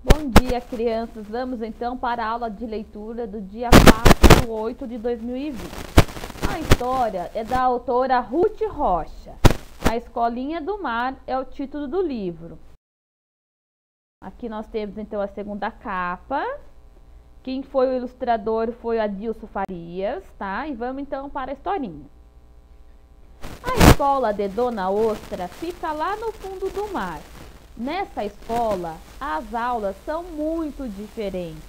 Bom dia, crianças. Vamos então para a aula de leitura do dia 4/8 de 2020. A história é da autora Ruth Rocha. A Escolinha do Mar é o título do livro. Aqui nós temos então a segunda capa. Quem foi o ilustrador foi Adilson Farias, tá? E vamos então para a historinha. A escola de Dona Ostra fica lá no fundo do mar. Nessa escola, as aulas são muito diferentes.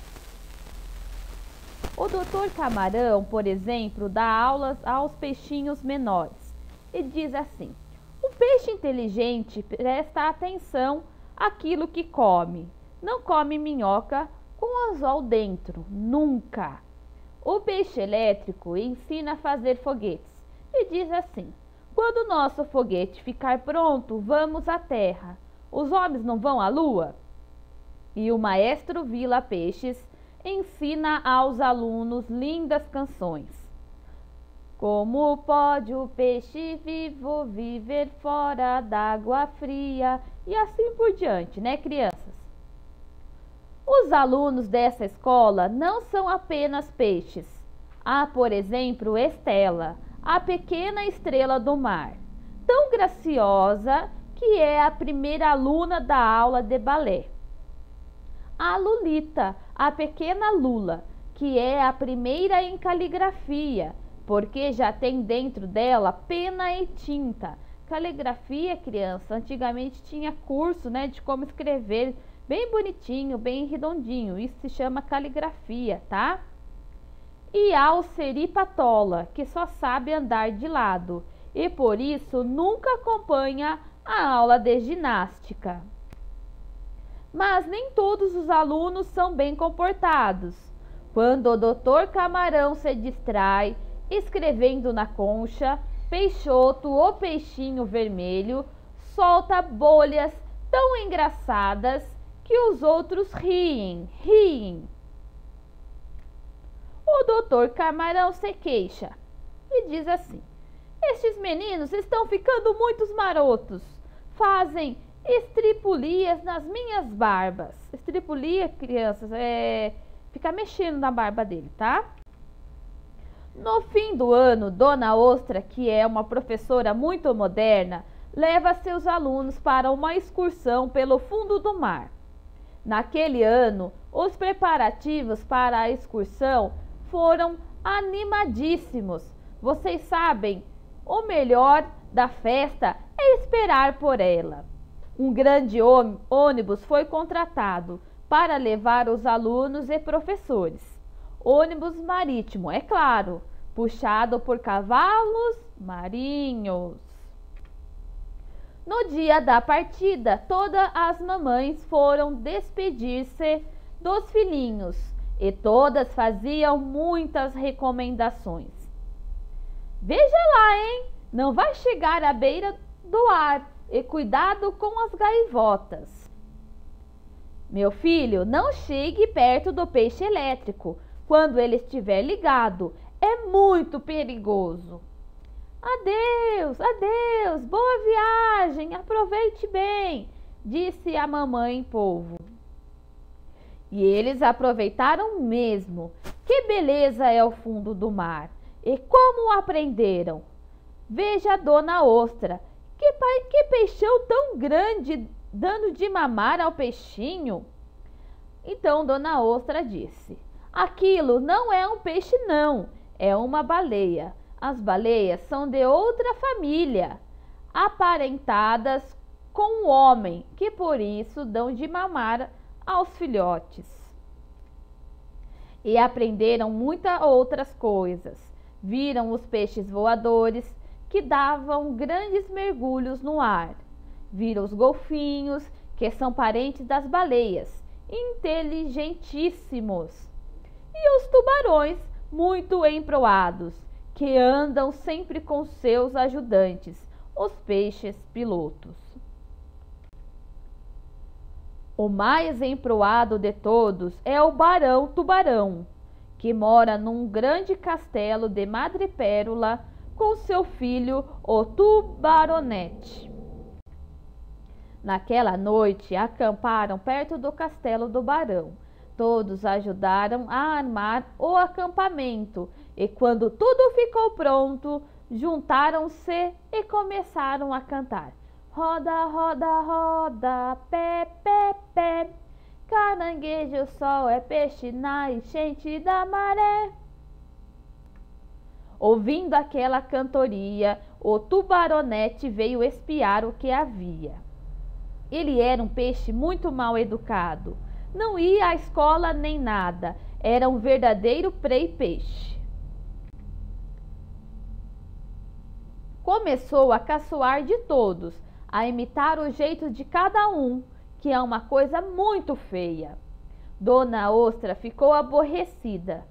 O Dr. Camarão, por exemplo, dá aulas aos peixinhos menores e diz assim: o peixe inteligente presta atenção àquilo que come. Não come minhoca com anzol dentro, nunca. O peixe elétrico ensina a fazer foguetes e diz assim: quando o nosso foguete ficar pronto, vamos à Terra. Os homens não vão à Lua? E o maestro Vila Peixes ensina aos alunos lindas canções. Como pode o peixe vivo viver fora d'água fria? E assim por diante, né, crianças? Os alunos dessa escola não são apenas peixes. Há, por exemplo, Estela, a pequena estrela do mar, tão graciosa que é a primeira aluna da aula de balé. A Lulita, a pequena Lula, que é a primeira em caligrafia, porque já tem dentro dela pena e tinta. Caligrafia, criança, antigamente tinha curso, né, de como escrever bem bonitinho, bem redondinho. Isso se chama caligrafia, tá? E a Alceripatola, que só sabe andar de lado e por isso nunca acompanha a aula de ginástica. Mas nem todos os alunos são bem comportados. Quando o Dr. Camarão se distrai escrevendo na concha, Peixoto, o peixinho vermelho, solta bolhas tão engraçadas que os outros riem. O Dr. Camarão se queixa e diz assim: estes meninos estão ficando muito marotos. Fazem estripulias nas minhas barbas. Estripulia, crianças, é ficar mexendo na barba dele, tá? No fim do ano, Dona Ostra, que é uma professora muito moderna, leva seus alunos para uma excursão pelo fundo do mar. Naquele ano, os preparativos para a excursão foram animadíssimos. Vocês sabem, o melhor da festa é esperar por ela. Um grande ônibus foi contratado para levar os alunos e professores. Ônibus marítimo, é claro, puxado por cavalos marinhos. No dia da partida, todas as mamães foram despedir-se dos filhinhos e todas faziam muitas recomendações. Veja lá, hein? Não vai chegar à beira do ar e cuidado com as gaivotas. Meu filho, não chegue perto do peixe elétrico. Quando ele estiver ligado, é muito perigoso. Adeus, adeus, boa viagem, aproveite bem, disse a mamãe polvo. E eles aproveitaram mesmo. Que beleza é o fundo do mar! E como aprenderam? Veja a Dona Ostra, que peixão tão grande dando de mamar ao peixinho. Então Dona Ostra disse: aquilo não é um peixe não, é uma baleia. As baleias são de outra família, aparentadas com o homem, que por isso dão de mamar aos filhotes. E aprenderam muitas outras coisas. Viram os peixes voadores que davam grandes mergulhos no ar. Viram os golfinhos, que são parentes das baleias, inteligentíssimos. E os tubarões, muito emproados, que andam sempre com seus ajudantes, os peixes pilotos. O mais emproado de todos é o Barão Tubarão, que mora num grande castelo de madrepérola com seu filho, o Tubaronete. Naquela noite, acamparam perto do castelo do barão. Todos ajudaram a armar o acampamento e, quando tudo ficou pronto, juntaram-se e começaram a cantar. Roda, roda, roda, pé, pé, pé. Caranguejo, sol é peixe na enchente da maré. Ouvindo aquela cantoria, o tubaronete veio espiar o que havia. Ele era um peixe muito mal educado. Não ia à escola nem nada. Era um verdadeiro prei-peixe. Começou a caçoar de todos, a imitar o jeito de cada um, que é uma coisa muito feia. Dona Ostra ficou aborrecida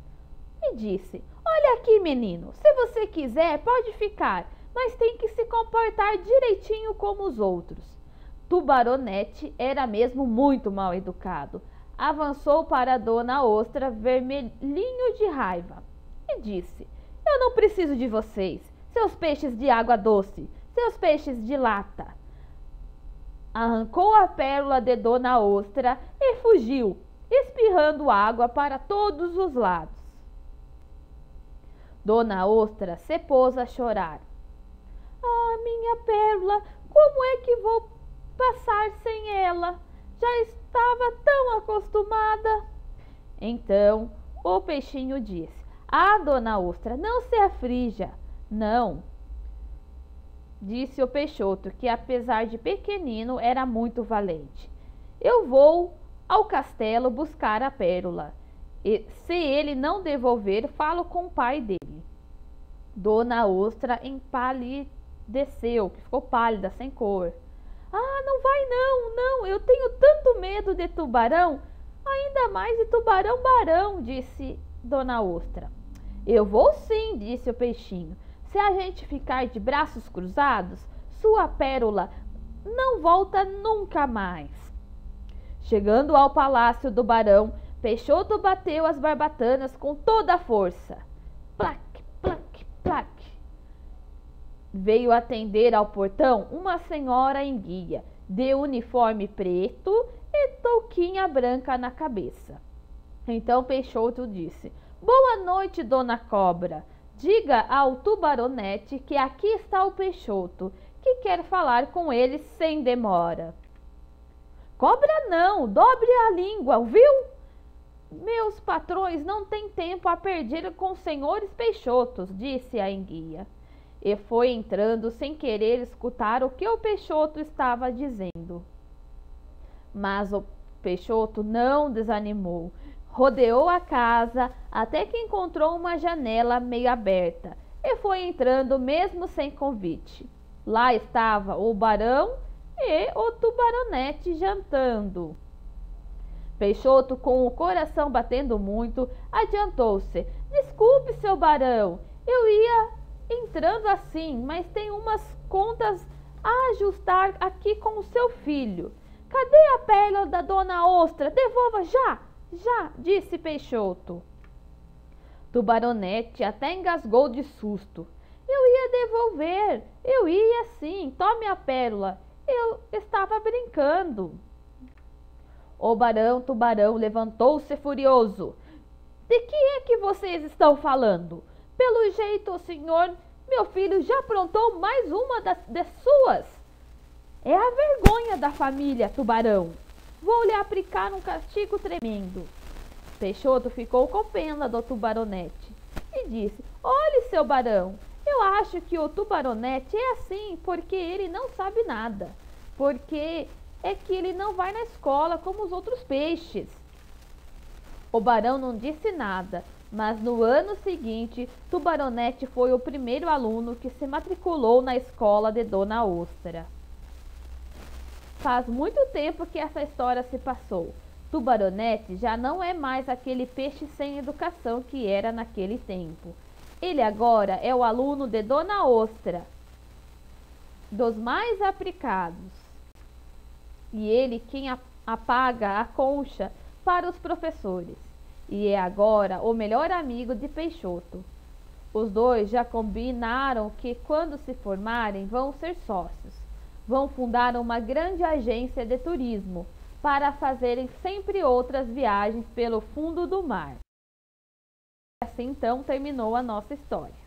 e disse: olha aqui, menino, se você quiser pode ficar, mas tem que se comportar direitinho como os outros. Tubaronete era mesmo muito mal educado. Avançou para Dona Ostra, vermelhinho de raiva, e disse: eu não preciso de vocês, seus peixes de água doce, seus peixes de lata. Arrancou a pérola de Dona Ostra e fugiu, espirrando água para todos os lados. Dona Ostra se pôs a chorar. Ah, minha pérola, como é que vou passar sem ela? Já estava tão acostumada. Então o peixinho disse: ah, Dona Ostra, não se aflija. Não, disse o Peixoto, que apesar de pequenino era muito valente. Eu vou ao castelo buscar a pérola. E se ele não devolver, falo com o pai dele. Dona Ostra empalideceu, que ficou pálida, sem cor. Ah, não vai não, não, eu tenho tanto medo de tubarão, ainda mais de tubarão-barão, disse Dona Ostra. Eu vou sim, disse o peixinho. Se a gente ficar de braços cruzados, sua pérola não volta nunca mais. Chegando ao palácio do barão, Peixoto bateu as barbatanas com toda a força. Plac, plac, plac. Veio atender ao portão uma senhora enguia, de uniforme preto e touquinha branca na cabeça. Então Peixoto disse: boa noite, dona Cobra. Diga ao tubaronete que aqui está o Peixoto, que quer falar com ele sem demora. Cobra não, dobre a língua, ouviu? Meus patrões não têm tempo a perder com os senhores Peixotos, disse a enguia. E foi entrando sem querer escutar o que o Peixoto estava dizendo. Mas o Peixoto não desanimou. Rodeou a casa até que encontrou uma janela meio aberta e foi entrando mesmo sem convite. Lá estava o barão e o tubaronete jantando. Peixoto, com o coração batendo muito, adiantou-se. Desculpe, seu barão, eu ia entrando assim, mas tem umas contas a ajustar aqui com o seu filho. Cadê a pérola da Dona Ostra? Devolva já! Já, disse Peixoto. Tubaronete até engasgou de susto. Eu ia devolver, eu ia sim, tome a pérola. Eu estava brincando. O barão Tubarão levantou-se furioso. De que é que vocês estão falando? Pelo jeito, o senhor, meu filho, já aprontou mais uma das suas. É a vergonha da família, Tubarão. Vou lhe aplicar um castigo tremendo. Peixoto ficou com pena do tubaronete e disse: olhe, seu barão, eu acho que o tubaronete é assim porque ele não sabe nada. Porque é que ele não vai na escola como os outros peixes. O barão não disse nada, mas no ano seguinte, Tubaronete foi o primeiro aluno que se matriculou na escola de Dona Ostra. Faz muito tempo que essa história se passou. Tubaronete já não é mais aquele peixe sem educação que era naquele tempo. Ele agora é o aluno de Dona Ostra, dos mais aplicados. E ele quem apaga a concha para os professores. E é agora o melhor amigo de Peixoto. Os dois já combinaram que quando se formarem vão ser sócios. vão fundar uma grande agência de turismo para fazerem sempre outras viagens pelo fundo do mar. Assim então terminou a nossa história.